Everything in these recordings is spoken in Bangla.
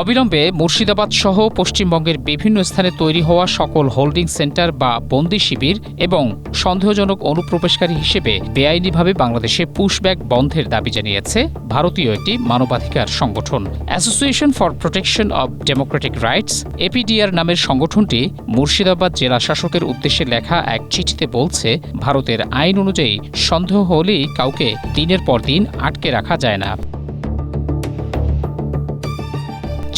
অবিলম্বে মুর্শিদাবাদ সহ পশ্চিমবঙ্গের বিভিন্ন স্থানে তৈরি হওয়া সকল হোল্ডিং সেন্টার বা বন্দি শিবির এবং সন্দেহজনক অনুপ্রবেশকারী হিসেবে বেআইনিভাবে বাংলাদেশে পুশব্যাক বন্ধের দাবি জানিয়েছে ভারতীয় একটি মানবাধিকার সংগঠন। Association for protection of Democratic rights APDR নামের সংগঠনটি মুর্শিদাবাদ জেলা শাসকের উদ্দেশ্যে লেখা এক চিঠিতে বলছে, ভারতের আইন অনুযায়ী সন্দেহ হলেই কাউকে দিনের পর দিন আটকে রাখা যায় না।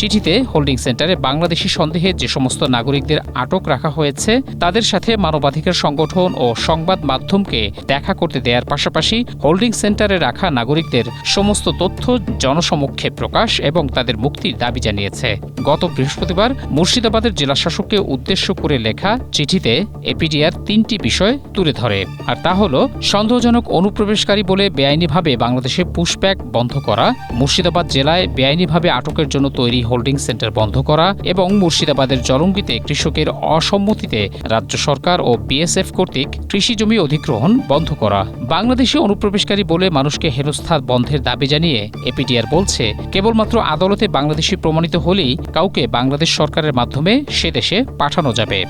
চিঠিতে হোল্ডিং সেন্টারে বাংলাদেশি সন্দেহে যে সমস্ত নাগরিকদের আটক রাখা হয়েছে তাদের সাথে মানবাধিকার সংগঠন ও সংবাদ মাধ্যমকে দেখা করতে দেওয়ার পাশাপাশি হোল্ডিং সেন্টারে রাখা নাগরিকদের সমস্ত তথ্য জনসমক্ষে প্রকাশ এবং তাদের মুক্তির দাবি জানিয়েছে। গত বৃহস্পতিবার মুর্শিদাবাদের জেলাশাসককে উদ্দেশ্য করে লেখা চিঠিতে এপিডিআর ৩টি বিষয় তুলে ধরে, আর তা হল সন্দেহজনক অনুপ্রবেশকারী বলে বেআইনিভাবে বাংলাদেশে পুশব্যাক বন্ধ করা, মুর্শিদাবাদ জেলায় বেআইনিভাবে আটকের জন্য তৈরি হোল্ডিং সেন্টার বন্ধ করা এবং মুর্শিদাবাদের জলঙ্গিতে কৃষকের অসম্মতিতে রাজ্য সরকার ও বিএসএফ কর্তৃক কৃষি জমি অধিগ্রহণ বন্ধ করা। বাংলাদেশি অনুপ্রবেশকারী বলে মানুষকে হেনস্থা বন্ধের দাবি জানিয়ে এপিডিআর বলছে, কেবলমাত্র আদালতে বাংলাদেশি প্রমাণিত হলেই কাউকে বাংলাদেশ সরকারের মাধ্যমে সে দেশে পাঠানো যাবে।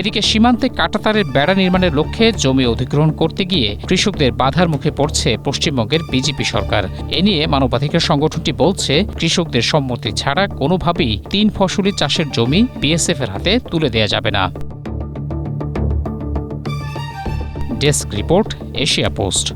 এদিকে সীমান্তে কাঁটাতারের বেড়া নির্মাণের লক্ষ্যে জমি অধিগ্রহণ করতে গিয়ে কৃষকদের বাধার মুখে পড়ছে পশ্চিমবঙ্গের বিজেপি সরকার। এ নিয়ে মানবাধিকার সংগঠনটি বলছে, কৃষকদের সম্মতি ছাড়া কোনোভাবেই ৩ ফসলি চাষের জমি বিএসএফের হাতে তুলে দেয়া যাবে না। Desk report, Asia post.